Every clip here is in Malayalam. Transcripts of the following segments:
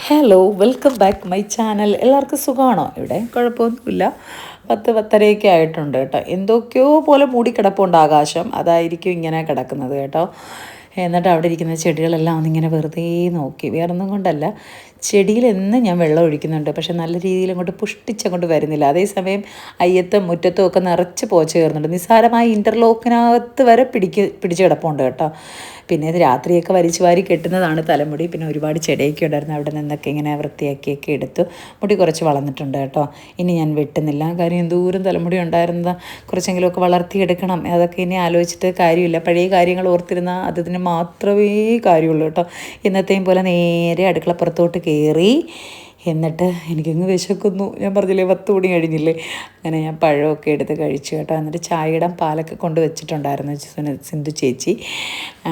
Hello, welcome back my channel. എല്ലാവർക്കും സുഖമാണോ? ഇവിടെ കുഴപ്പമൊന്നുമില്ല. 10-10:30 ആയിട്ടുണ്ട് കേട്ടോ. എന്തൊക്കെയോ പോലെ മൂടിക്കിടപ്പുണ്ട് ആകാശം, അതായിരിക്കും ഇങ്ങനെ കിടക്കുന്നത് കേട്ടോ. എന്നിട്ട് അവിടെ ഇരിക്കുന്ന ചെടികളെല്ലാം ഒന്നിങ്ങനെ വെറുതെ നോക്കി, വേറൊന്നും കൊണ്ടല്ല. ചെടിയിൽ എന്നും ഞാൻ വെള്ളം ഒഴിക്കുന്നുണ്ട്, പക്ഷെ നല്ല രീതിയിൽ അങ്ങോട്ട് പുഷ്ടിച്ചങ്ങോട്ട് വരുന്നില്ല. അതേസമയം അയ്യത്തും മുറ്റത്തും ഒക്കെ നിറച്ച് പോച്ച കയറുന്നുണ്ട്. നിസ്സാരമായ ഇൻ്റർലോക്കിനകത്ത് വരെ പിടിച്ച് കിടപ്പുണ്ട് കേട്ടോ. പിന്നെ ഇത് രാത്രിയൊക്കെ വലിച്ചു വാരി കെട്ടുന്നതാണ് തലമുടി. പിന്നെ ഒരുപാട് ചെടിയൊക്കെ ഉണ്ടായിരുന്നു, അവിടെ നിന്നൊക്കെ ഇങ്ങനെ വൃത്തിയാക്കിയൊക്കെ എടുത്തു. മുടി കുറച്ച് വളർന്നിട്ടുണ്ട് കേട്ടോ. ഇനി ഞാൻ വെട്ടുന്നില്ല, കാര്യം എന്തോരം തലമുടി ഉണ്ടായിരുന്നത്, കുറച്ചെങ്കിലുമൊക്കെ വളർത്തിയെടുക്കണം. അതൊക്കെ ഇനി ആലോചിച്ചിട്ട് കാര്യമില്ല. പഴയ കാര്യങ്ങൾ ഓർത്തിരുന്നാൽ അതിന് മാത്രമേ കാര്യമുള്ളൂ കേട്ടോ. ഇന്നത്തെയും പോലെ നേരെ അടുക്കളപ്പുറത്തോട്ട് കയറി. എന്നിട്ട് എനിക്കങ്ങ് വിശക്കുന്നു. ഞാൻ പറഞ്ഞില്ലേ 10 മണി കഴിഞ്ഞില്ലേ. അങ്ങനെ ഞാൻ പഴമൊക്കെ എടുത്ത് കഴിച്ചു കേട്ടോ. എന്നിട്ട് ചായയിടാൻ പാലൊക്കെ കൊണ്ട് വെച്ചിട്ടുണ്ടായിരുന്നു സിന്ധു ചേച്ചി.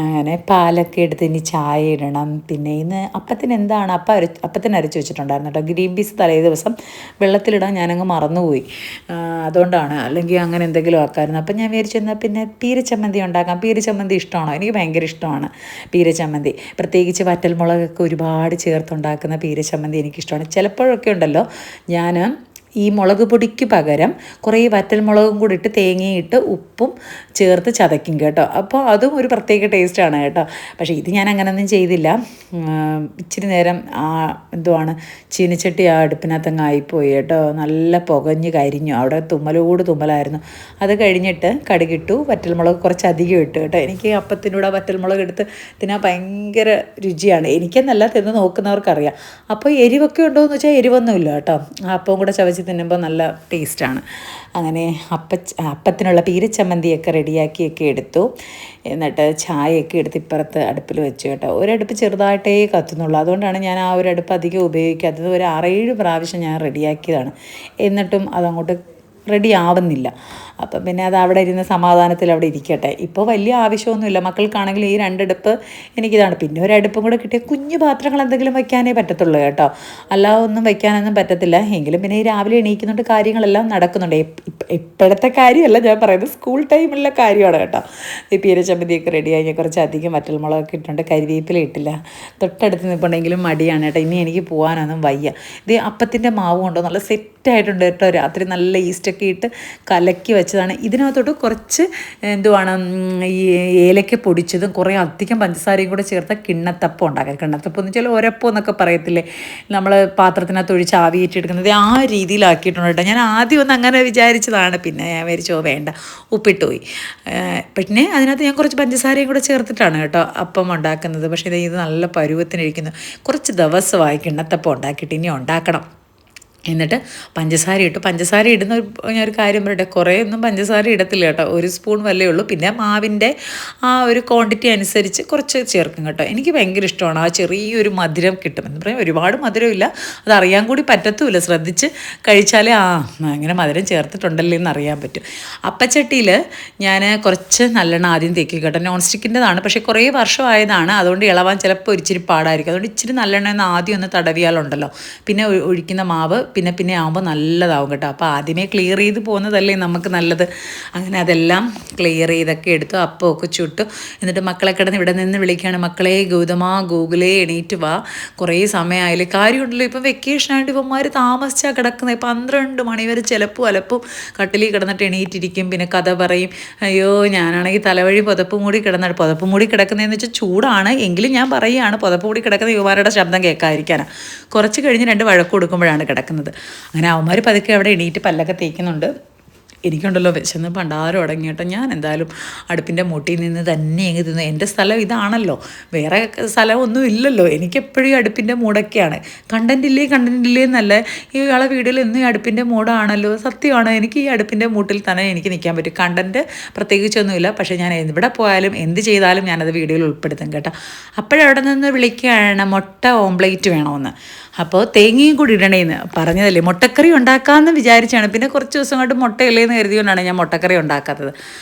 അങ്ങനെ പാലൊക്കെ എടുത്ത് ഇനി ചായ ഇടണം. പിന്നെ ഇന്ന് അപ്പത്തിന് എന്താണ് അപ്പത്തിന് അരച്ച് വെച്ചിട്ടുണ്ടായിരുന്നു കേട്ടോ. ഗ്രീൻ പീസ് തലേ ദിവസം വെള്ളത്തിലിടാൻ ഞാനങ്ങ് മറന്നുപോയി. അതുകൊണ്ടാണ്, അല്ലെങ്കിൽ അങ്ങനെ എന്തെങ്കിലും ആക്കാമായിരുന്നു. അപ്പം ഞാൻ വിചാരിച്ചു എന്നാൽ പിന്നെ പീരച്ചമ്മന്തി ഉണ്ടാക്കാം. പീരച്ചമ്മന്തി ഇഷ്ടമാണോ? എനിക്ക് ഭയങ്കര ഇഷ്ടമാണ് പീരച്ചമ്മന്തി. പ്രത്യേകിച്ച് വറ്റൽമുളകൊക്കെ ഒരുപാട് ചേർത്തുണ്ടാക്കുന്ന പീരച്ചമ്മന്തി എനിക്കിഷ്ടമാണ്. ചിലപ്പോഴൊക്കെ ഉണ്ടല്ലോ, ഞാൻ ഈ മുളക് പൊടിക്ക് പകരം കുറേ വറ്റൽമുളകും കൂടി ഇട്ട് തേങ്ങയിട്ട് ഉപ്പും ചേർത്ത് ചതയ്ക്കും കേട്ടോ. അപ്പോൾ അതും ഒരു പ്രത്യേക ടേസ്റ്റാണ് കേട്ടോ. പക്ഷേ ഇത് ഞാൻ അങ്ങനെയൊന്നും ചെയ്തില്ല. ഇച്ചിരി നേരം എന്തുവാണ് ചീനിച്ചട്ടി അടുപ്പിനകത്തങ്ങ് ആയിപ്പോയി കേട്ടോ. നല്ല പുകഞ്ഞ് കരിഞ്ഞു. അവിടെ തുമ്മലായിരുന്നു. അത് കഴിഞ്ഞിട്ട് കടുകിട്ടു, വറ്റൽമുളക് കുറച്ച് അധികം ഇട്ടു കേട്ടോ. എനിക്ക് അപ്പത്തിനൂടെ വറ്റൽമുളക് എടുത്ത് തിന്നാൻ ഭയങ്കര രുചിയാണ്. എനിക്കെന്നല്ല, തിന്ന് നോക്കുന്നവർക്കറിയാം. അപ്പോൾ എരിവൊക്കെ ഉണ്ടോ എന്ന് വെച്ചാൽ എരിവൊന്നുമില്ല കേട്ടോ. അപ്പം കൂടെ ചവച്ച് തിന്നുമ്പോൾ നല്ല ടേസ്റ്റാണ്. അങ്ങനെ അപ്പത്തിനുള്ള പീരച്ചമ്മന്തിയൊക്കെ റെഡിയാക്കിയൊക്കെ എടുത്തു. എന്നിട്ട് ചായയൊക്കെ എടുത്ത് ഇപ്പുറത്ത് അടുപ്പിൽ വെച്ചു കേട്ടോ. ഒരടുപ്പ് ചെറുതായിട്ടേ കത്തുന്നുള്ളൂ, അതുകൊണ്ടാണ് ഞാൻ ആ ഒരു അടുപ്പ് അധികം ഉപയോഗിക്കാത്തത്. ഒരു 6-7 പ്രാവശ്യം ഞാൻ റെഡിയാക്കിയതാണ്, എന്നിട്ടും അതങ്ങോട്ട് റെഡി ആവുന്നില്ല. അപ്പം പിന്നെ അത് അവിടെ ഇരുന്ന് സമാധാനത്തിൽ അവിടെ ഇരിക്കട്ടെ. ഇപ്പോൾ വലിയ ആവശ്യമൊന്നുമില്ല. മക്കൾക്കാണെങ്കിൽ ഈ 2 അടുപ്പ് എനിക്കിതാണ്. പിന്നെ ഒരടുപ്പും കൂടെ കിട്ടിയ കുഞ്ഞു പാത്രങ്ങൾ എന്തെങ്കിലും വയ്ക്കാനേ പറ്റത്തുള്ളൂ കേട്ടോ. അല്ലാതെ ഒന്നും വയ്ക്കാനൊന്നും പറ്റത്തില്ല. എങ്കിലും പിന്നെ ഈ രാവിലെ എണീക്കുന്നുണ്ട്, കാര്യങ്ങളെല്ലാം നടക്കുന്നുണ്ട്. ഇപ്പോഴത്തെ കാര്യമല്ല ഞാൻ പറയുന്നത്, സ്കൂൾ ടൈമിലുള്ള കാര്യമാണ് കേട്ടോ. ഈ പീരച്ചമ്മന്തിയൊക്കെ റെഡിയാക്കി കുറച്ച് അധികം വറ്റൽമുളകൊക്കെ ഇട്ടുണ്ട്, കരിവേപ്പില ഇട്ടില്ല. തൊട്ടടുത്ത് നിൽപ്പുണ്ടെങ്കിലും മടിയാണ് കേട്ടോ. ഇനി എനിക്ക് പോകാനൊന്നും വയ്യ. ഇത് അപ്പത്തിൻ്റെ മാവ് കൊണ്ടോ നല്ല സെറ്റായിട്ടുണ്ട് കേട്ടോ. രാത്രി നല്ല ഈസ്റ്റൊക്കെ ഇട്ട് കലക്കി വെച്ചതാണ്. ഇതിനകത്തോട്ട് കുറച്ച് എന്തുവാണ് ഈ ഏലക്ക പൊടിച്ചതും കുറേ അധികം പഞ്ചസാരയും കൂടെ ചേർത്ത കിണ്ണത്തപ്പം ഉണ്ടാക്കാം. കിണ്ണത്തപ്പം എന്ന് വെച്ചാൽ ഒരപ്പം എന്നൊക്കെ പറയത്തില്ലേ, നമ്മൾ പാത്രത്തിനകത്ത് ഒഴിച്ച് ആവിയേറ്റെടുക്കുന്നത്, ആ രീതിയിലാക്കിയിട്ടുണ്ട് കേട്ടോ. ഞാൻ ആദ്യം ഒന്ന് അങ്ങനെ വിചാരിച്ചതാണ്, പിന്നെ ഞാൻ വിചാരിച്ചോ വേണ്ട, ഉപ്പിട്ട് പോയി. പിന്നെ അതിനകത്ത് ഞാൻ കുറച്ച് പഞ്ചസാരയും കൂടെ ചേർത്തിട്ടാണ് കേട്ടോ അപ്പം ഉണ്ടാക്കുന്നത്. പക്ഷേ ഇത് നല്ല പരുവത്തിനിരിക്കുന്നു. കുറച്ച് ദിവസമായി കിണ്ണത്തപ്പം ഉണ്ടാക്കിയിട്ട്, ഇനി ഉണ്ടാക്കണം. എന്നിട്ട് പഞ്ചസാര ഇടുന്ന ഞാനൊരു കാര്യം പറയട്ടെ, കുറേ ഒന്നും പഞ്ചസാര ഇടത്തില്ല കേട്ടോ. 1 സ്പൂൺ വല്ലേ ഉള്ളൂ. പിന്നെ മാവിൻ്റെ ആ ഒരു ക്വാണ്ടിറ്റി അനുസരിച്ച് കുറച്ച് ചേർക്കും കേട്ടോ. എനിക്ക് ഭയങ്കര ഇഷ്ടമാണ് ആ ചെറിയൊരു മധുരം കിട്ടും. എന്ന് പറയാം, ഒരുപാട് മധുരമില്ല, അതറിയാൻ കൂടി പറ്റത്തുമില്ല. ശ്രദ്ധിച്ച് കഴിച്ചാലേ അങ്ങനെ മധുരം ചേർത്തിട്ടുണ്ടല്ലോ എന്ന് അറിയാൻ പറ്റും. അപ്പച്ചട്ടിയിൽ ഞാൻ കുറച്ച് നല്ലെണ്ണ ആദ്യം തേക്കും കേട്ടോ. നോൺ സ്റ്റിക്കിൻ്റെതാണ്, പക്ഷേ കുറേ വർഷമായതാണ്, അതുകൊണ്ട് ഇളവാൻ ചിലപ്പോൾ ഇച്ചിരി പാടായിരിക്കും. അതുകൊണ്ട് ഇച്ചിരി നല്ലെണ്ണ ആദ്യം ഒന്ന് തടവിയാലുണ്ടല്ലോ, പിന്നെ ഒഴിക്കുന്ന മാവ് പിന്നെ ആകുമ്പോൾ നല്ലതാവും കേട്ടോ. അപ്പോൾ ആദ്യമേ ക്ലിയർ ചെയ്ത് പോകുന്നതല്ലേ നമുക്ക് നല്ലത്. അങ്ങനെ അതെല്ലാം ക്ലിയർ ചെയ്തൊക്കെ എടുത്തു, അപ്പമൊക്കെ ചുട്ടു. എന്നിട്ട് മക്കളെ കിടന്ന് ഇവിടെ നിന്ന് വിളിക്കുകയാണ്, മക്കളെ ഗൂഗിളേ എണീറ്റ് വാ, കുറേ സമയമായില്ലേ. കാര്യമുണ്ടല്ലോ, ഇപ്പം വെക്കേഷനായിട്ട് ഇവന്മാർ താമസിച്ചാൽ കിടക്കുന്നത്. 12 മണി വരെ ചിലപ്പോൾ കട്ടിലിൽ കിടന്നിട്ട് എണീറ്റിരിക്കും, പിന്നെ കഥ പറയും. അയ്യോ, ഞാനാണെങ്കിൽ തലവഴി പുതപ്പ് മൂടി കിടക്കുന്നതെന്ന് വെച്ചാൽ ചൂടാണ്, എങ്കിലും ഞാൻ പറയുകയാണ് പുതപ്പ് മൂടി കിടക്കുന്ന യുവമാരുടെ ശബ്ദം കേൾക്കാതിരിക്കാനാണ്. കുറച്ച് കഴിഞ്ഞ് 2 വഴക്ക് കൊടുക്കുമ്പോഴാണ് കിടക്കുന്നത്. അങ്ങനെ അവന്മാർ പതുക്കെ അവിടെ എണീറ്റ് പല്ലൊക്കെ തേക്കുന്നുണ്ട്. എനിക്കുണ്ടല്ലോ വിശന്ന് പണ്ടാരം അടങ്ങി കേട്ടോ. ഞാൻ എന്തായാലും അടുപ്പിൻ്റെ മൂട്ടിൽ നിന്ന് തന്നെ അങ്ങ് തിന്നു. എൻ്റെ സ്ഥലം ഇതാണല്ലോ, വേറെ സ്ഥലമൊന്നും ഇല്ലല്ലോ. എനിക്കെപ്പോഴും അടുപ്പിൻ്റെ മൂടൊക്കെയാണ്. കണ്ടൻറ് ഇല്ലേ എന്നല്ല, ഈ ആളെ വീഡിയോയിൽ എന്നും ഈ അടുപ്പിൻ്റെ മൂടാണല്ലോ. സത്യമാണ്, എനിക്ക് ഈ അടുപ്പിൻ്റെ മൂട്ടിൽ തന്നെ എനിക്ക് നിൽക്കാൻ പറ്റും. കണ്ടൻറ് പ്രത്യേകിച്ചൊന്നുമില്ല, പക്ഷേ ഞാൻ എവിടെ പോയാലും എന്ത് ചെയ്താലും ഞാനത് വീഡിയോയിൽ ഉൾപ്പെടുത്തും കേട്ടോ. അപ്പോഴവിടെ നിന്ന് വിളിക്കുകയാണ് മുട്ട ഓംപ്ലേറ്റ് വേണമെന്ന്. അപ്പോൾ തേങ്ങയും കൂടി ഇടണേന്ന് പറഞ്ഞതല്ലേ, മുട്ടക്കറി ഉണ്ടാക്കാമെന്ന് വിചാരിച്ചാണ്. പിന്നെ കുറച്ച് ദിവസം കൊണ്ട് മുട്ടയില്ലേന്ന് കരുതിയോണ്ടാണ് ഞാൻ മുട്ടക്കറി ഉണ്ടാക്കാത്തത്.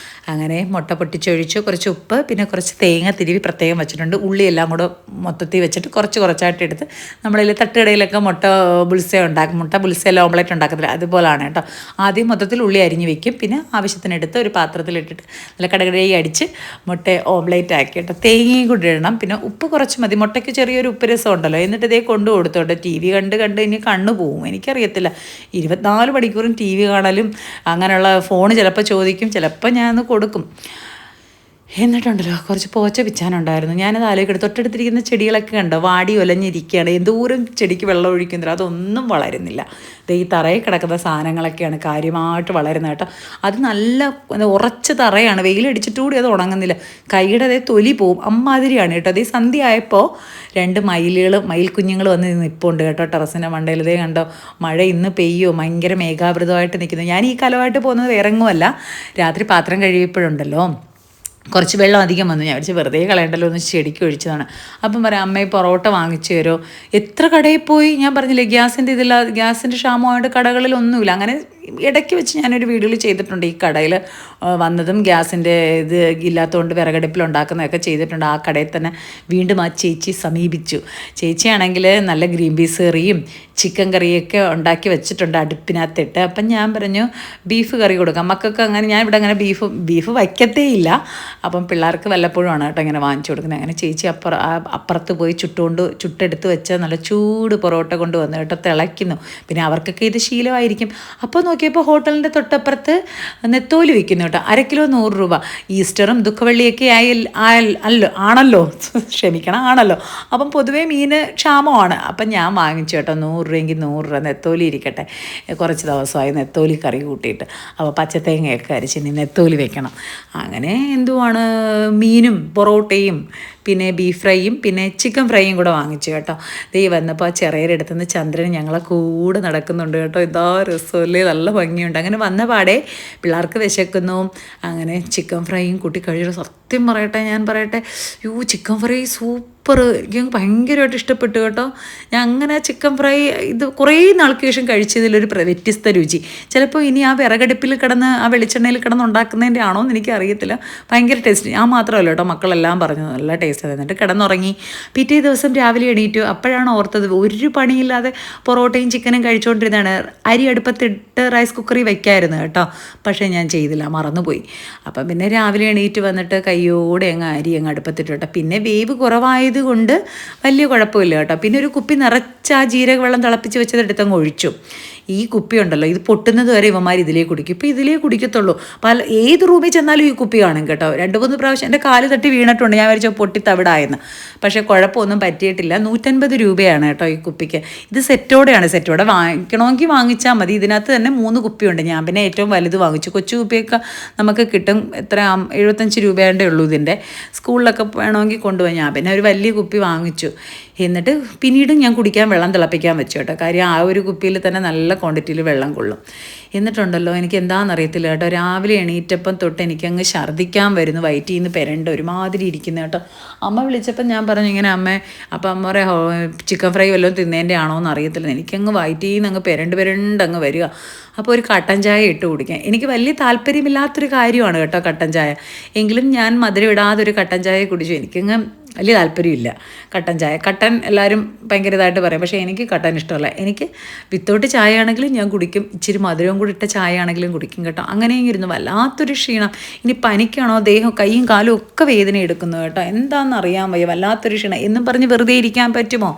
അങ്ങനെ മുട്ട പൊട്ടിച്ചൊഴിച്ചു, കുറച്ച് ഉപ്പ്, പിന്നെ കുറച്ച് തേങ്ങ തിരുവി പ്രത്യേകം വെച്ചിട്ടുണ്ട്. ഉള്ളിയെല്ലാം കൂടെ മൊത്തത്തിൽ വെച്ചിട്ട് കുറച്ചായിട്ട് എടുത്ത് നമ്മളിൽ തട്ടുകടയിലൊക്കെ മുട്ട ബുൾസയിൽ ഓംലെറ്റ് ഉണ്ടാക്കത്തില്ല, അതുപോലാണ് കേട്ടോ. ആദ്യം മൊത്തത്തിൽ ഉള്ളി അരിഞ്ഞ് വെക്കും, പിന്നെ ആവശ്യത്തിനെടുത്ത് ഒരു പാത്രത്തിലിട്ടിട്ട് നല്ല കടകടയി അടിച്ച് മുട്ട ഓംലെറ്റ് ആക്കി കേട്ടോ. തേങ്ങയും കൂടി ഇടണം, പിന്നെ ഉപ്പ് കുറച്ച് മതി. മുട്ടയ്ക്ക് ചെറിയൊരു ഉപ്പ് രസം ഉണ്ടല്ലോ. എന്നിട്ട് ഇതേ കൊണ്ടു കൊടുത്തോട്ടെ. ടി വി കണ്ട് ഇനി കണ്ണു പോവും, എനിക്കറിയത്തില്ല. 24 മണിക്കൂറും ടി വി കാണലും അങ്ങനെയുള്ള ഫോൺ ചിലപ്പോൾ ചോദിക്കും, ചിലപ്പോൾ ഞാനൊന്ന് കൊടുക്കും. എന്നിട്ടുണ്ടല്ലോ കുറച്ച് പോച്ച പിച്ചാനുണ്ടായിരുന്നു. ഞാനത് ആലോചിക്കട്ടെ, തൊട്ടടുത്തിരിക്കുന്ന ചെടികളൊക്കെ കണ്ടോ വാടി ഒലഞ്ഞിരിക്കുകയാണ്. എന്തോരം ചെടിക്ക് വെള്ളം ഒഴിക്കുന്നില്ല, അതൊന്നും വളരുന്നില്ല. ഈ തറയിൽ കിടക്കുന്ന സാധനങ്ങളൊക്കെയാണ് കാര്യമായിട്ട് വളരുന്നത് കേട്ടോ. അത് നല്ല ഉറച്ച തറയാണ്, വെയിലടിച്ചിട്ട് കൂടി അത് ഉണങ്ങുന്നില്ല. കൈയുടെ അതേ തൊലി പോവും, അമ്മാതിരിയാണ് കേട്ടോ. അതേ സന്ധ്യ ആയപ്പോൾ 2 മയിൽ കുഞ്ഞുങ്ങൾ വന്ന് നിൽപ്പുണ്ട് കേട്ടോ ടെറസിൻ്റെ മണ്ടയിൽ. ഇതേ കണ്ടോ, മഴ ഇന്ന് പെയ്യോ, ഭയങ്കര മേഘാവൃതമായിട്ട് നിൽക്കുന്നു. ഞാൻ ഈ കാലമായിട്ട് പോകുന്നത് വേറെങ്ങുമല്ല, രാത്രി പാത്രം കഴിയപ്പോഴുണ്ടല്ലോ കുറച്ച് വെള്ളം അധികം വന്നു. ഞാൻ വിളിച്ച് വെറുതെ കളയണ്ടല്ലോ എന്ന് ചെടിക്ക് ഒഴിച്ചതാണ്. അപ്പം പറയാം, അമ്മയെ പൊറോട്ട വാങ്ങിച്ചു തരുമോ? എത്ര കടയിൽ പോയി, ഞാൻ പറഞ്ഞില്ലേ ഗ്യാസിൻ്റെ ക്ഷാമമായിട്ട് കടകളിലൊന്നുമില്ല. അങ്ങനെ ഇടയ്ക്ക് വെച്ച് ഞാനൊരു വീഡിയോയിൽ ചെയ്തിട്ടുണ്ട്. ഈ കടയിൽ വന്നതും ഗ്യാസിൻ്റെ ഇത് ഇല്ലാത്തതുകൊണ്ട് വിറകടുപ്പിലുണ്ടാക്കുന്നതൊക്കെ ചെയ്തിട്ടുണ്ട്. ആ കടയിൽ തന്നെ വീണ്ടും ആ ചേച്ചി സമീപിച്ചു. ചേച്ചിയാണെങ്കിൽ നല്ല ഗ്രീൻ പീസ് കറിയും ചിക്കൻ കറിയൊക്കെ ഉണ്ടാക്കി വെച്ചിട്ടുണ്ട് അടുപ്പിനകത്തിട്ട്. അപ്പം ഞാൻ പറഞ്ഞു ബീഫ് കറി കൊടുക്കാം മക്കൾക്ക്. അങ്ങനെ ഞാൻ ഇവിടെ അങ്ങനെ ബീഫ് വയ്ക്കത്തേ ഇല്ല. അപ്പം പിള്ളേർക്ക് വല്ലപ്പോഴുമാണ് കേട്ടോ ഇങ്ങനെ വാങ്ങിച്ചു കൊടുക്കുന്നത്. അങ്ങനെ ചേച്ചി അപ്പുറത്ത് പോയി ചുട്ടെടുത്ത് വെച്ച നല്ല ചൂട് പൊറോട്ട കൊണ്ട് വന്നു കേട്ടോ, തിളയ്ക്കുന്നു. പിന്നെ അവർക്കൊക്കെ ഇത് ശീലമായിരിക്കും. അപ്പോൾ നോക്കിയപ്പോൾ ഹോട്ടലിൻ്റെ തൊട്ടപ്പുറത്ത് നെത്തോലി വിൽക്കുന്നു കേട്ടോ, 1 കിലോ 100 രൂപ. ഈസ്റ്ററും ദുഃഖവെള്ളിയൊക്കെ ആണല്ലോ ആണല്ലോ. അപ്പം പൊതുവേ മീൻ ക്ഷാമമാണ്. അപ്പം ഞാൻ വാങ്ങിച്ചു കേട്ടോ, 100 രൂപയെങ്കിൽ 100 രൂപ നെത്തോലി ഇരിക്കട്ടെ. കുറച്ച് ദിവസമായി നെത്തോലി കറി കൂട്ടിയിട്ട്. അപ്പോൾ പച്ചത്തേങ്ങയൊക്കെ അരിച്ച് ഇനി നെത്തോലി വെക്കണം. അങ്ങനെ എന്തുവാണ്, മീനും പൊറോട്ടയും പിന്നെ ബീഫ് ഫ്രൈയും പിന്നെ ചിക്കൻ ഫ്രൈയും കൂടെ വാങ്ങിച്ചു കേട്ടോ. ദേ വന്നപ്പോൾ ആ ചെറിയുടെ അടുത്തുനിന്ന് ചന്ദ്രൻ ഞങ്ങളെ കൂടെ നടക്കുന്നുണ്ട് കേട്ടോ. എന്താ രസമല്ലേ, നല്ല ഭംഗിയുണ്ട്. അങ്ങനെ വന്ന പാടെ പിള്ളേർക്ക് വിശക്കുന്നു. അങ്ങനെ ചിക്കൻ ഫ്രൈയും കൂട്ടി കഴിച്ചു. സത്യം ഞാൻ പറയട്ടെ, ചിക്കൻ ഫ്രൈ സൂപ്പർ, എനിക്ക് ഭയങ്കരമായിട്ട് ഇഷ്ടപ്പെട്ടു കേട്ടോ. ഞാൻ അങ്ങനെ ചിക്കൻ ഫ്രൈ ഇത് കുറേ നാൾക്ക് ശേഷം കഴിച്ചതിലൊരു വ്യത്യസ്ത രുചി. ചിലപ്പോൾ ഇനി ആ വിറകടുപ്പിൽ കിടന്ന് ആ വെളിച്ചെണ്ണയിൽ കിടന്ന് ഉണ്ടാക്കുന്നതിൻ്റെ ആണോ എന്ന് എനിക്ക് അറിയത്തില്ല. ഭയങ്കര ടേസ്റ്റ്. ഞാൻ മാത്രമല്ല കേട്ടോ, മക്കളെല്ലാം പറഞ്ഞു നല്ല ടേസ്റ്റ്. എന്നിട്ട് കിടന്നുറങ്ങി. പിറ്റേ ദിവസം രാവിലെ എണീറ്റു. അപ്പോഴാണ് ഓർത്തത് ഒരു പണിയില്ലാതെ പൊറോട്ടയും ചിക്കനും കഴിച്ചുകൊണ്ടിരുന്നതാണ്. അരി അടുപ്പത്തിട്ട് റൈസ് കുക്കറിൽ വയ്ക്കായിരുന്നു കേട്ടോ, പക്ഷേ ഞാൻ ചെയ്തില്ല, മറന്നുപോയി. അപ്പം പിന്നെ രാവിലെ എണീറ്റ് വന്നിട്ട് കയ്യോടെ അരി അടുപ്പത്തിട്ട് കേട്ടോ. പിന്നെ വേവ് കുറവായതുകൊണ്ട് വലിയ കുഴപ്പമില്ല കേട്ടോ. പിന്നെ ഒരു കുപ്പി നിറച്ച് ആ ജീരക വെള്ളം തിളപ്പിച്ച് വെച്ചത് എടുത്തങ്ങ് ഒഴിച്ചു. ഈ കുപ്പി ഉണ്ടല്ലോ, ഇത് പൊട്ടുന്നത് വരെ ഇവന്മാർ ഇതിലേ കുടിക്കും. ഇപ്പോൾ ഇതിലേ കുടിക്കത്തുള്ളൂ. ഏത് റൂമിൽ ചെന്നാലും ഈ കുപ്പി കാണും കേട്ടോ. 2-3 പ്രാവശ്യം എൻ്റെ കാല് തട്ടി വീണിട്ടുണ്ട്. ഞാൻ വിചാരിച്ചു പൊട്ടി തവിടായെന്ന്. പക്ഷേ കുഴപ്പമൊന്നും പറ്റിയിട്ടില്ല. 150 രൂപയാണ് കേട്ടോ ഈ കുപ്പിക്ക്. ഇത് സെറ്റോടെ വാങ്ങിക്കണമെങ്കിൽ വാങ്ങിച്ചാൽ മതി. ഇതിനകത്ത് തന്നെ 3 കുപ്പിയുണ്ട്. ഞാൻ പിന്നെ ഏറ്റവും വലുത് വാങ്ങിച്ചു. കൊച്ചു കുപ്പിയൊക്കെ നമുക്ക് കിട്ടും. എത്ര 75 രൂപയുടെ ഉള്ളൂ ഇതിൻ്റെ. സ്കൂളിലൊക്കെ വേണമെങ്കിൽ കൊണ്ടുപോയി. ഞാൻ പിന്നെ ഒരു വലിയ കുപ്പി വാങ്ങിച്ചു. എന്നിട്ട് പിന്നീട് ഞാൻ കുടിക്കാൻ വെള്ളം തിളപ്പിക്കാൻ വെച്ചു കേട്ടോ. കാര്യം ആ ഒരു കുപ്പിയിൽ തന്നെ നല്ല ക്വാണ്ടിറ്റിയിൽ വെള്ളം കൊള്ളും. എന്നിട്ടുണ്ടല്ലോ എനിക്ക് എന്താണെന്നറിയത്തില്ല കേട്ടോ, രാവിലെ എണീറ്റപ്പം തൊട്ട് എനിക്കങ്ങ് ഛർദ്ദിക്കാൻ വരുന്നു. വയറ്റിൽ നിന്ന് പെരണ്ട് ഒരുമാതിരി ഇരിക്കുന്നു കേട്ടോ. അമ്മ വിളിച്ചപ്പം ഞാൻ പറഞ്ഞു ഇങ്ങനെ അമ്മേ, അപ്പം അമ്മ പറയാം ചിക്കൻ ഫ്രൈ വല്ലതും തിന്നേൻ്റെ ആണോ എന്ന് അറിയത്തില്ല. എനിക്കങ്ങ് വയറ്റിൽ നിന്ന് അങ്ങ് പെരണ്ടങ്ങ് വരിക. അപ്പോൾ ഒരു കട്ടൻ ചായ ഇട്ട് കുടിക്കാൻ എനിക്ക് വലിയ താല്പര്യമില്ലാത്തൊരു കാര്യമാണ് കേട്ടോ കട്ടൻ ചായ. എങ്കിലും ഞാൻ മധുരം ഇടാതൊരു കട്ടൻ ചായ കുടിച്ചു. എനിക്കങ്ങ് വലിയ താല്പര്യമില്ല കട്ടൻ ചായ. കട്ടൻ എല്ലാവരും ഭയങ്കര ഇതായിട്ട് പറയും, പക്ഷേ എനിക്ക് കട്ടൻ ഇഷ്ടമല്ല. എനിക്ക് വിത്തൗട്ട് ചായ ആണെങ്കിലും ഞാൻ കുടിക്കും, ഇച്ചിരി മധുരവും കൂടി ഇട്ട ചായ ആണെങ്കിലും കുടിക്കും കേട്ടോ. അങ്ങനെയും ഇരുന്നു വല്ലാത്തൊരു ക്ഷീണം. ഇനി പനിക്കാണോ ദേഹം കൈയും കാലും ഒക്കെ വേദന എടുക്കുന്നു കേട്ടോ. എന്താണെന്ന് അറിയാൻ വയ്യ, വല്ലാത്തൊരു ക്ഷീണം. എന്നും പറഞ്ഞ് വെറുതെ ഇരിക്കാൻ പറ്റുമോ?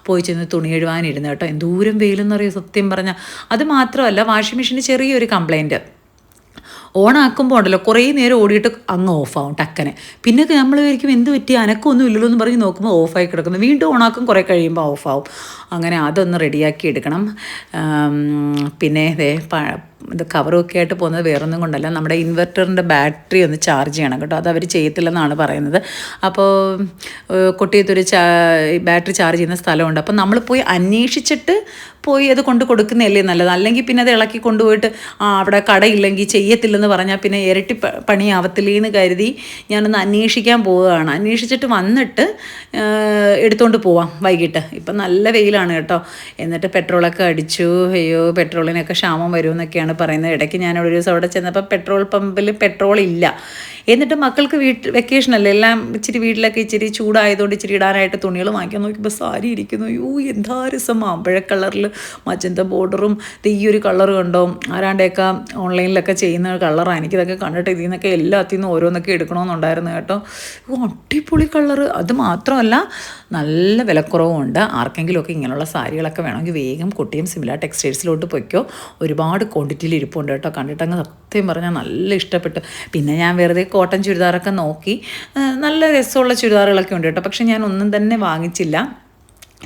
പോയി ചെന്ന് തുണി കഴുകാനിരുന്നു കേട്ടോ. എന്തോരം വെയിലെന്നറിയോ സത്യം പറഞ്ഞാൽ. അത് മാത്രമല്ല, വാഷിംഗ് മെഷീന് ചെറിയൊരു കംപ്ലൈൻറ്റ്. ഓണാക്കുമ്പോൾ ഉണ്ടല്ലോ കുറേ നേരം ഓടിയിട്ട് അങ്ങ് ഓഫാവും ടക്കനെ. പിന്നെ നമ്മൾ വിചാരിക്കും എന്ത് പറ്റി, അനക്കൊന്നും ഇല്ലല്ലോ എന്ന് പറഞ്ഞ് നോക്കുമ്പോൾ ഓഫായി കിടക്കുന്നു. വീണ്ടും ഓണാക്കും, കുറേ കഴിയുമ്പോൾ ഓഫാവും. അങ്ങനെ അതൊന്ന് റെഡിയാക്കി എടുക്കണം. പിന്നെ ഇത് കവറൊക്കെ ആയിട്ട് പോകുന്നത് വേറൊന്നും കൊണ്ടല്ല, നമ്മുടെ ഇൻവെർട്ടറിൻ്റെ ബാറ്ററി ഒന്ന് ചാർജ് ചെയ്യണം കേട്ടോ. അത് അവർ ചെയ്യത്തില്ലെന്നാണ് പറയുന്നത്. അപ്പോൾ കൊട്ടിയത്തൊരു ബാറ്ററി ചാർജ് ചെയ്യുന്ന സ്ഥലമുണ്ട്. അപ്പോൾ നമ്മൾ പോയി അന്വേഷിച്ചിട്ട് അത് കൊടുക്കുന്നതല്ലേ നല്ലത്. അല്ലെങ്കിൽ പിന്നെ അത് ഇളക്കി കൊണ്ടുപോയിട്ട് അവിടെ കടയില്ലെങ്കിൽ ചെയ്യത്തില്ലെന്ന് പറഞ്ഞാൽ പിന്നെ ഇരട്ടി പണിയാവത്തില്ലേന്ന് കരുതി ഞാനൊന്ന് അന്വേഷിക്കാൻ പോവുകയാണ്. അന്വേഷിച്ചിട്ട് വന്നിട്ട് എടുത്തുകൊണ്ട് പോവാം വൈകിട്ട്. ഇപ്പം നല്ല വെയിലാണ് കേട്ടോ. എന്നിട്ട് പെട്രോളൊക്കെ അടിച്ചു. അയ്യോ, പെട്രോളിനൊക്കെ ക്ഷാമം വരുമെന്നൊക്കെയാണ് എന്നൊക്കെയാണ് പറയുന്നത്. ഇടയ്ക്ക് ഞാൻ ഒരു ദിവസം അവിടെ ചെന്നപ്പോൾ പെട്രോൾ പമ്പിൽ പെട്രോൾ ഇല്ല. എന്നിട്ട് മക്കൾക്ക് വെക്കേഷനല്ലേ, എല്ലാം ഇച്ചിരി വീട്ടിലൊക്കെ ഇച്ചിരി ചൂടായതുകൊണ്ട് ഇച്ചിരി ഇടാനായിട്ട് തുണികൾ വാങ്ങിക്കാൻ നോക്കിയപ്പോൾ സാരി ഇരിക്കുന്നു. അയ്യോ എന്താ രസം, മാമ്പഴ കളറിൽ മജന്ത ബോർഡറും ഈ ഒരു കളർ കണ്ടോ, ആരാണ്ടൊക്കെ ഓൺലൈനിലൊക്കെ ചെയ്യുന്ന കളറാണ്. എനിക്കിതൊക്കെ കണ്ടിട്ട് ഇതിൽ നിന്നൊക്കെ എല്ലാത്തിൽ നിന്നും ഓരോന്നൊക്കെ എടുക്കണമെന്നുണ്ടായിരുന്നു കേട്ടോ. അടിപൊളി കളറ്. അത് മാത്രമല്ല നല്ല വിലക്കുറവുമുണ്ട്. ആർക്കെങ്കിലുമൊക്കെ ഇങ്ങനെയുള്ള സാരികളൊക്കെ വേണമെങ്കിൽ വേഗം കൊട്ടിയം സിമില ടെക്സ്റ്റൈൽസിലോട്ട് പൊയ്ക്കോ. ഒരുപാട് ക്വാണ്ടിറ്റിയിൽ ഇരിപ്പുണ്ട് കേട്ടോ. കണ്ടിട്ടങ്ങ് സത്യം പറഞ്ഞാൽ നല്ല ഇഷ്ടപ്പെട്ടു. പിന്നെ ഞാൻ വെറുതെ കോട്ടൺ ചുരിദാറൊക്കെ നോക്കി, നല്ല രസമുള്ള ചുരിദാറുകളൊക്കെ ഉണ്ട് കേട്ടോ. പക്ഷെ ഞാൻ ഒന്നും തന്നെ വാങ്ങിച്ചില്ല.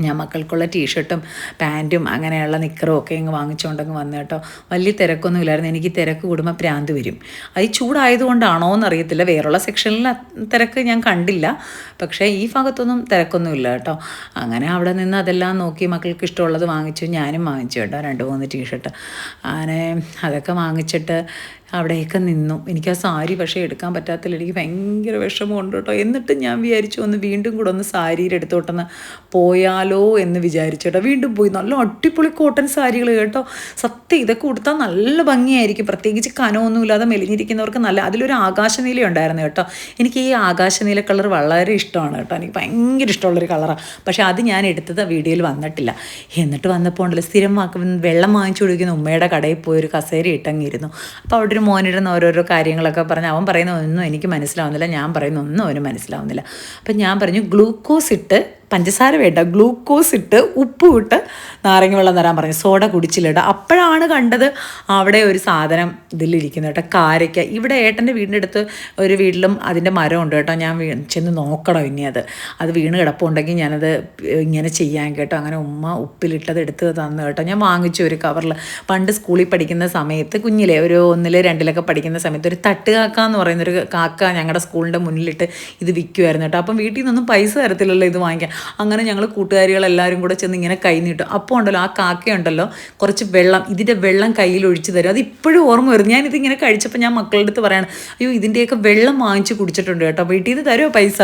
ഞാൻ മക്കൾക്കുള്ള ടീഷർട്ടും പാൻറ്റും അങ്ങനെയുള്ള നിക്കറും ഒക്കെ ഇങ്ങ് വാങ്ങിച്ചുകൊണ്ടങ്ങ് വന്നു കേട്ടോ. വലിയ തിരക്കൊന്നും ഇല്ലായിരുന്നു. എനിക്ക് തിരക്ക് കൂടുമ്പോൾ ഭ്രാന്ത് വരും. അത് ചൂടായതുകൊണ്ടാണോ എന്നറിയത്തില്ല. വേറുള്ള സെക്ഷനിൽ തിരക്ക് ഞാൻ കണ്ടില്ല, പക്ഷേ ഈ ഭാഗത്തൊന്നും തിരക്കൊന്നും ഇല്ല കേട്ടോ. അങ്ങനെ അവിടെ നിന്ന് അതെല്ലാം നോക്കി മക്കൾക്ക് ഇഷ്ടമുള്ളത് വാങ്ങിച്ചു. ഞാനും വാങ്ങിച്ചു കേട്ടോ 2-3 ടീഷർട്ട്. അങ്ങനെ അതൊക്കെ വാങ്ങിച്ചിട്ട് അവിടെയൊക്കെ നിന്നു. എനിക്ക് ആ സാരി പക്ഷേ എടുക്കാൻ പറ്റാത്തില്ല. എനിക്ക് ഭയങ്കര വിഷമമുണ്ട് കേട്ടോ. എന്നിട്ട് ഞാൻ വിചാരിച്ചു വീണ്ടും കൂടെ ഒന്ന് സാരിയുടെ അടുത്തോട്ടൊന്ന് പോയാലോ എന്ന് വിചാരിച്ചു കേട്ടോ. വീണ്ടും പോയി. നല്ല അടിപൊളി കോട്ടൺ സാരികൾ കേട്ടോ. സത്യം ഇതൊക്കെ കൊടുത്താൽ നല്ല ഭംഗിയായിരിക്കും. പ്രത്യേകിച്ച് കനമൊന്നുമില്ലാതെ മെലിഞ്ഞിരിക്കുന്നവർക്ക് നല്ല. അതിലൊരു ആകാശനീല ഉണ്ടായിരുന്നു കേട്ടോ. എനിക്ക് ഈ ആകാശനീല കളർ വളരെ ഇഷ്ടമാണ് കേട്ടോ. എനിക്ക് ഭയങ്കര ഇഷ്ടമുള്ളൊരു കളറാണ്. പക്ഷേ അത് ഞാൻ എടുത്തത് വീഡിയോയിൽ വന്നിട്ടില്ല. എന്നിട്ട് വന്നപ്പോൾ ഉണ്ടല്ലോ, സ്ഥിരം വെള്ളം വാങ്ങിച്ചു കൊടുക്കുന്ന ഉമ്മയുടെ കടയിൽ പോയി ഒരു കസേര ഇട്ടങ്ങിരുന്നു. അപ്പോൾ അവിടെ മോനിടുന്ന ഓരോരോ കാര്യങ്ങളൊക്കെ പറഞ്ഞ് അവൻ പറയുന്ന ഒന്നും എനിക്ക് മനസ്സിലാവുന്നില്ല, ഞാൻ പറയുന്ന ഒന്നും അവന് മനസ്സിലാവുന്നില്ല. അപ്പം ഞാൻ പറഞ്ഞു ഗ്ലൂക്കോസ് ഇട്ട്, പഞ്ചസാര വേണ്ട, ഗ്ലൂക്കോസ് ഇട്ട് ഉപ്പ് ഇട്ട് നാരങ്ങ വെള്ളം തരാൻ പറഞ്ഞു. സോഡ കുടിച്ചില്ല. അപ്പോഴാണ് കണ്ടത് അവിടെ ഒരു സാധനം ഇതിലിരിക്കുന്നു കേട്ടോ, കാരയ്ക്ക. ഇവിടെ ഏട്ടൻ്റെ വീടിൻ്റെ അടുത്ത് ഒരു വീട്ടിലും അതിൻ്റെ മരം ഉണ്ട് കേട്ടോ. ഞാൻ ചെന്ന് നോക്കണം ഇനി അത് വീണ് കിടപ്പുണ്ടെങ്കിൽ ഞാനത് ഇങ്ങനെ ചെയ്യാൻ കേട്ടോ. അങ്ങനെ ഉമ്മ ഉപ്പിലിട്ടത് എടുത്ത് തന്നു കേട്ടോ. ഞാൻ വാങ്ങിച്ചു ഒരു കവറിൽ. പണ്ട് സ്കൂളിൽ പഠിക്കുന്ന സമയത്ത്, കുഞ്ഞിലെ ഒരു 1-2 പഠിക്കുന്ന സമയത്ത് ഒരു തട്ടുകാക്ക എന്ന് പറയുന്നൊരു കാക്ക ഞങ്ങളുടെ സ്കൂളിൻ്റെ മുന്നിലിട്ട് ഇത് വിൽക്കുമായിരുന്നു കേട്ടോ. അപ്പം വീട്ടിൽ നിന്നൊന്നും പൈസ തരത്തില്ലല്ലോ ഇത് വാങ്ങിക്കാൻ. അങ്ങനെ ഞങ്ങൾ കൂട്ടുകാരികളെല്ലാവരും കൂടെ ചെന്ന് ഇങ്ങനെ കൈ നീട്ടും. അപ്പോൾ ഉണ്ടല്ലോ ആ കാക്കയുണ്ടല്ലോ കുറച്ച് വെള്ളം, ഇതിൻ്റെ വെള്ളം കയ്യിൽ ഒഴിച്ച് തരും. അത് ഇപ്പോഴും ഓർമ്മ വരും. ഞാനിതിങ്ങനെ കഴിച്ചപ്പോൾ ഞാൻ മക്കളുടെ അടുത്ത് പറയാണ്, അയ്യോ ഇതിൻ്റെയൊക്കെ വെള്ളം വാങ്ങിച്ച് കുടിച്ചിട്ടുണ്ട് കേട്ടോ. വീട്ടിൽ നിന്ന് തരുമോ പൈസ?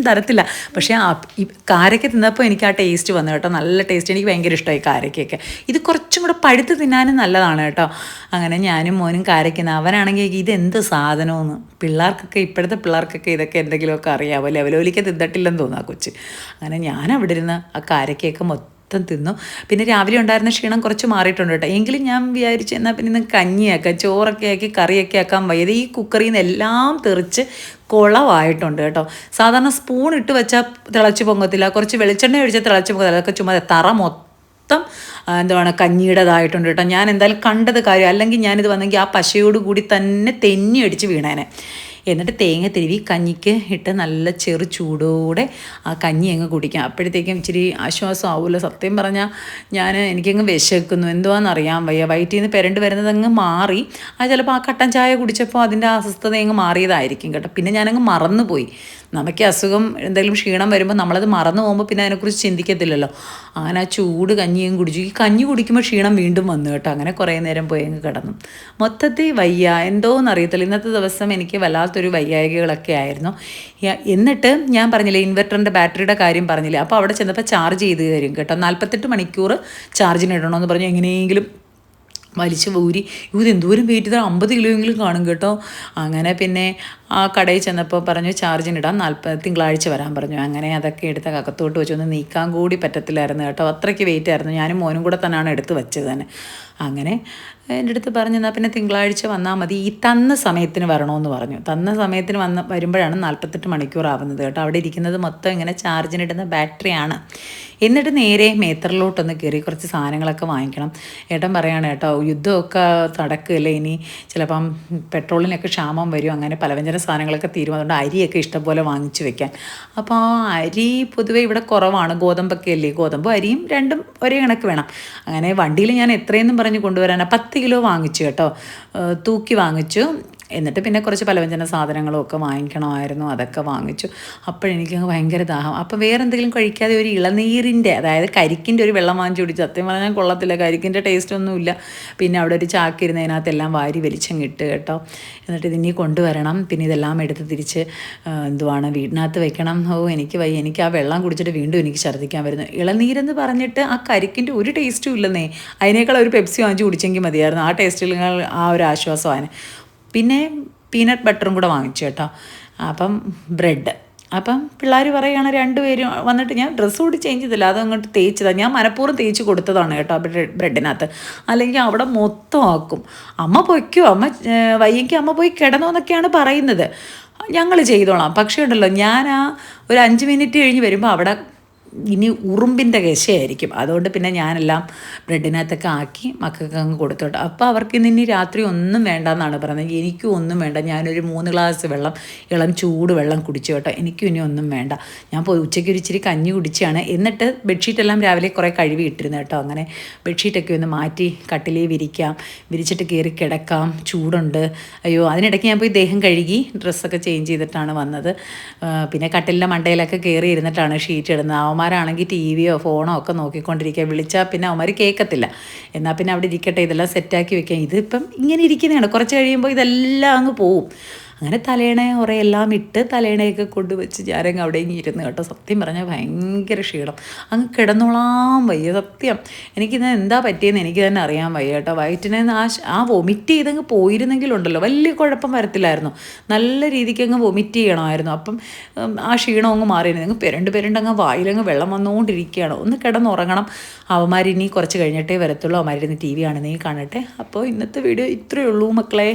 തരത്തില്ല. പക്ഷേ ഈ കാരയ്ക്ക തിന്നപ്പോൾ എനിക്ക് ആ ടേസ്റ്റ് വന്നു കേട്ടോ. നല്ല ടേസ്റ്റ്. എനിക്ക് ഭയങ്കര ഇഷ്ടമായി കാരയ്ക്കൊക്കെ. ഇത് കുറച്ചും കൂടെ പഴുത്ത് തിന്നാനും നല്ലതാണ് കേട്ടോ. അങ്ങനെ ഞാനും മോനും കാരയ്ക്കുന്ന. അവനാണെങ്കിൽ ഇതെന്ത് സാധനമെന്ന്. പിള്ളേർക്കൊക്കെ, ഇപ്പോഴത്തെ പിള്ളേർക്കൊക്കെ ഇതൊക്കെ എന്തെങ്കിലുമൊക്കെ അറിയാമോ. ലെവലോലിക്ക് തിന്നിട്ടില്ലെന്ന് തോന്നുന്നു ആ കൊച്ച്. അങ്ങനെ ഞാൻ അവിടെ ഇരുന്ന് ആ കാരയ്ക്കൊക്കെ മൊത്തം തിന്നു. പിന്നെ രാവിലെ ഉണ്ടായിരുന്ന ക്ഷീണം കുറച്ച് മാറിയിട്ടുണ്ട് കേട്ടോ. എങ്കിലും ഞാൻ വിചാരിച്ചു എന്നാൽ പിന്നെ ഇന്ന് കഞ്ഞിയാക്കാം, ചോറൊക്കെ ആക്കി കറിയൊക്കെ ആക്കാൻ വയ്യത്. ഈ കുക്കറിൽ നിന്ന് എല്ലാം തെറിച്ച് കുളമായിട്ടുണ്ട് കേട്ടോ. സാധാരണ സ്പൂൺ ഇട്ട് വെച്ചാൽ തിളച്ച് പൊങ്ങത്തില്ല, കുറച്ച് വെളിച്ചെണ്ണ ഒഴിച്ചാൽ തിളച്ച് പൊങ്ങത്തില്ല. അതൊക്കെ ചുമ്മാ തറ മൊത്തം എന്താണ് കഞ്ഞിയുടേതായിട്ടുണ്ട് കേട്ടോ. ഞാൻ എന്തായാലും കണ്ടത് കാര്യം. അല്ലെങ്കിൽ ഞാനിത് വന്നെങ്കിൽ ആ പശയോട് കൂടി തന്നെ തെന്നി അടിച്ച് വീണേനെ. എന്നിട്ട് തേങ്ങ തിരുവി കഞ്ഞിക്ക് ഇട്ട് നല്ല ചെറു ചൂടോടെ ആ കഞ്ഞി അങ്ങ് കുടിക്കാം. അപ്പോഴത്തേക്കും ഇച്ചിരി ആശ്വാസം ആവുമല്ലോ. സത്യം പറഞ്ഞാൽ എനിക്കങ്ങ് വിശക്കുന്നു, എന്തുവാണെന്നറിയാൻ വയ്യ. വയറ്റിൽ നിന്ന് പെരണ്ട് വരുന്നതങ്ങ് മാറി. ചിലപ്പോൾ ആ കട്ടൻ ചായ കുടിച്ചപ്പോൾ അതിൻ്റെ അസ്വസ്ഥത അങ്ങ് മാറിയതായിരിക്കും കേട്ടോ. പിന്നെ ഞാനങ്ങ് മറന്നുപോയി. നമുക്ക് അസുഖം എന്തെങ്കിലും ക്ഷീണം വരുമ്പോൾ നമ്മളത് മറന്നു പോകുമ്പോൾ പിന്നെ അതിനെക്കുറിച്ച് ചിന്തിക്കത്തില്ലല്ലോ. അങ്ങനെ ആ ചൂട് കഞ്ഞിയും കുടിച്ചു. ഈ കഞ്ഞി കുടിക്കുമ്പോൾ ക്ഷീണം വീണ്ടും വന്നു കേട്ടോ. അങ്ങനെ കുറേ നേരം പോയി അങ്ങ് കിടന്നു. മൊത്തത്തിൽ വയ്യ, എന്തോന്നറിയത്തില്ല. ഇന്നത്തെ ദിവസം എനിക്ക് വല്ലാത്തൊരു വയ്യായികകളൊക്കെ ആയിരുന്നു. എന്നിട്ട് ഞാൻ പറഞ്ഞില്ലേ ഇൻവെർട്ടറിൻ്റെ ബാറ്ററിയുടെ കാര്യം പറഞ്ഞില്ലേ, അപ്പോൾ അവിടെ ചെന്നപ്പോൾ ചാർജ് ചെയ്ത് തരും കേട്ടോ. 48 മണിക്കൂർ ചാർജിന് ഇടണമെന്ന് പറഞ്ഞു. എങ്ങനെയെങ്കിലും വലിച്ച് ഊരി. ഇത് എന്തോരം വെയിറ്റ് ചെയ്താൽ 50 കിലോയെങ്കിലും കാണും കേട്ടോ. അങ്ങനെ പിന്നെ ആ കടയിൽ ചെന്നപ്പോൾ പറഞ്ഞു ചാർജിനിടാൻ തിങ്കളാഴ്ച വരാൻ പറഞ്ഞു. അങ്ങനെ അതൊക്കെ എടുത്ത് അകത്തോട്ട് വെച്ചൊന്ന് നീക്കാൻ കൂടി പറ്റത്തില്ലായിരുന്നു കേട്ടോ. അത്രയ്ക്ക് വെയിറ്റ് ആയിരുന്നു. ഞാനും മോനും കൂടെ തന്നെയാണ് എടുത്ത് വെച്ചത് തന്നെ. അങ്ങനെ എൻ്റെ അടുത്ത് പറഞ്ഞു എന്നാൽ പിന്നെ തിങ്കളാഴ്ച വന്നാൽ മതി, ഈ തന്ന സമയത്തിന് വരണമെന്ന് പറഞ്ഞു. തന്ന സമയത്തിന് വരുമ്പോഴാണ് 48 മണിക്കൂർ ആവുന്നത് കേട്ടോ. അവിടെ ഇരിക്കുന്നത് മൊത്തം ഇങ്ങനെ ചാർജിനിടുന്ന ബാറ്ററിയാണ്. എന്നിട്ട് നേരെ മേത്തറിലോട്ടൊന്ന് കയറി കുറച്ച് സാധനങ്ങളൊക്കെ വാങ്ങിക്കണം. ഏട്ടൻ പറയാണ് കേട്ടോ, യുദ്ധമൊക്കെ നടക്കുകയല്ലേ, ഇനി ചിലപ്പം പെട്രോളിനൊക്കെ ക്ഷാമം വരും, അങ്ങനെ പലവ്യഞ്ജന സാധനങ്ങളൊക്കെ തീരും. അതുകൊണ്ട് അരിയൊക്കെ ഇഷ്ടംപോലെ വാങ്ങിച്ചു വെക്കാൻ. അപ്പോൾ ആ അരി പൊതുവേ ഇവിടെ കുറവാണ്. ഗോതമ്പൊക്കെ അല്ലേ, ഗോതമ്പും അരിയും രണ്ടും ഒരേ കണക്ക് വേണം. അങ്ങനെ വണ്ടിയിൽ ഞാൻ എത്രയെന്നും പറഞ്ഞ് കൊണ്ടുവരാനാണ് 10 കിലോ വാങ്ങിച്ചു കേട്ടോ. തൂക്കി വാങ്ങിച്ചു. എന്നിട്ട് പിന്നെ കുറച്ച് പലവ്യഞ്ജന സാധനങ്ങളും ഒക്കെ വാങ്ങിക്കണമായിരുന്നു. അതൊക്കെ വാങ്ങിച്ചു. അപ്പോഴെനിക്കങ്ങ് ഭയങ്കര ദാഹം. അപ്പോൾ വേറെ എന്തെങ്കിലും കഴിക്കാതെ ഒരു ഇളനീരിൻ്റെ, അതായത് കരിക്കിൻ്റെ ഒരു വെള്ളം വാങ്ങിച്ച് കുടിച്ചു. സത്യം പറഞ്ഞാൽ കൊള്ളത്തില്ല, കരിക്കിൻ്റെ ടേസ്റ്റൊന്നുമില്ല. പിന്നെ അവിടെ ഒരു ചാക്കിരുന്നതിനകത്തെല്ലാം വാരി വലിച്ചങ്ങിട്ട് കേട്ടോ. എന്നിട്ട് ഇതിനി കൊണ്ടുവരണം. പിന്നെ ഇതെല്ലാം എടുത്ത് തിരിച്ച് വീടിനകത്ത് വെക്കണം. എനിക്ക് വയ്യ, എനിക്ക് ആ വെള്ളം കുടിച്ചിട്ട് വീണ്ടും എനിക്ക് ഛർദ്ദിക്കാൻ വരുന്നു. ഇളനീരെന്ന് പറഞ്ഞിട്ട് ആ കരിക്കിൻ്റെ ഒരു ടേസ്റ്റും ഇല്ലെന്നേ. അതിനേക്കാൾ ഒരു പെപ്സി വാങ്ങിച്ച് കുടിച്ചെങ്കിൽ മതിയായിരുന്നു. ആ ടേസ്റ്റിൽ ആ ഒരു ആശ്വാസമാണ്. പിന്നെ പീനട്ട് ബട്ടറും കൂടെ വാങ്ങിച്ചു കേട്ടോ. അപ്പം ബ്രെഡ്, അപ്പം പിള്ളേർ പറയുകയാണ് രണ്ടുപേരും വന്നിട്ട്, ഞാൻ ഡ്രസ്സ് കൂടി ചേഞ്ച് ചെയ്തില്ല, അതങ്ങോട്ട് തേച്ചതാണ്. ഞാൻ മനഃപൂർവ്വം തേച്ച് കൊടുത്തതാണ് കേട്ടോ ബ്രെഡിനകത്ത്. അല്ലെങ്കിൽ അവിടെ മൊത്തം ആക്കും. അമ്മ പൊയ്ക്കോ, അമ്മ വയ്യെങ്കിൽ അമ്മ പോയി കിടന്നോ എന്നൊക്കെയാണ് പറയുന്നത്. ഞങ്ങൾ ചെയ്തോളാം. പക്ഷേ ഉണ്ടല്ലോ, ഞാൻ ഒരു 5 മിനിറ്റ് കഴിഞ്ഞ് വരുമ്പോൾ അവിടെ ഇനി ഉറുമ്പിൻ്റെ കശയായിരിക്കും. അതുകൊണ്ട് പിന്നെ ഞാനെല്ലാം ബ്രെഡിനകത്തൊക്കെ ആക്കി മക്കൾക്ക് അങ്ങ് കൊടുത്തോട്ടെ. അപ്പോൾ അവർക്ക് ഇനി രാത്രി ഒന്നും വേണ്ടെന്നാണ് പറയുന്നത്. എനിക്കും ഒന്നും വേണ്ട. ഞാനൊരു 3 ഗ്ലാസ് വെള്ളം, ഇളം ചൂട് വെള്ളം കുടിച്ചു കേട്ടോ. എനിക്കും ഇനി ഒന്നും വേണ്ട. ഞാൻ പോയി ഉച്ചയ്ക്ക് ഒരു ഇച്ചിരി കഞ്ഞി കുടിച്ചാണ്. എന്നിട്ട് ബെഡ്ഷീറ്റെല്ലാം രാവിലെ കുറേ കഴുകി ഇട്ടിരുന്നു കേട്ടോ. അങ്ങനെ ബെഡ്ഷീറ്റൊക്കെ ഒന്ന് മാറ്റി കട്ടിലേ വിരിക്കാം, വിരിച്ചിട്ട് കയറി കിടക്കാം, ചൂടുണ്ട്. അയ്യോ, അതിനിടയ്ക്ക് ഞാൻ പോയി ദേഹം കഴുകി ഡ്രസ്സൊക്കെ ചേഞ്ച് ചെയ്തിട്ടാണ് വന്നത്. പിന്നെ കട്ടിലിൻ്റെ മണ്ടയിലൊക്കെ കയറി ഇരുന്നിട്ടാണ് ഷീറ്റ് ഇടുന്നത്. അവന്മാരാണെങ്കിൽ ടി വിയോ ഫോണോ ഒക്കെ നോക്കിക്കൊണ്ടിരിക്കുക. വിളിച്ചാൽ പിന്നെ അവന്മാർ കേൾക്കത്തില്ല. എന്നാൽ പിന്നെ അവിടെ ഇരിക്കട്ടെ, ഇതെല്ലാം സെറ്റാക്കി വെക്കാം. ഇതിപ്പം ഇങ്ങനെ ഇരിക്കുന്നതാണ്. കുറച്ച് കഴിയുമ്പോൾ ഇതെല്ലാം അങ്ങ് പോവും. അങ്ങനെ തലേണ ഉറയെല്ലാം ഇട്ട് തലേണയൊക്കെ കൊണ്ടുവച്ച് ഞാനങ്ങ് അവിടെ ഇങ്ങനെ ഇരുന്ന് കേട്ടോ. സത്യം പറഞ്ഞാൽ ഭയങ്കര ക്ഷീണം, അങ്ങ് കിടന്നോളാൻ വയ്യ. സത്യം എനിക്കിന്ന് എന്താ പറ്റിയെന്ന് എനിക്ക് തന്നെ അറിയാൻ വയ്യ കേട്ടോ. വയറ്റിനെ ആ വൊമിറ്റ് ചെയ്തങ്ങ് പോയിരുന്നെങ്കിലുണ്ടല്ലോ വലിയ കുഴപ്പം വരത്തില്ലായിരുന്നു. നല്ല രീതിക്ക് അങ്ങ് വൊമിറ്റ് ചെയ്യണമായിരുന്നു. അപ്പം ആ ക്ഷീണം അങ്ങ് മാറിയിരുന്നു. അങ്ങ് പെരണ്ടങ്ങ് വായിലങ്ങ് വെള്ളം വന്നുകൊണ്ടിരിക്കുകയാണ്. ഒന്ന് കിടന്നുറങ്ങണം. അവന്മാരിനി കുറച്ച് കഴിഞ്ഞിട്ടേ വരത്തുള്ളൂ. അവന്മാരിരുന്ന് TV കാണുന്നേ കാണട്ടെ. അപ്പോൾ ഇന്നത്തെ വീഡിയോ ഇത്രയേ ഉള്ളൂ മക്കളെ.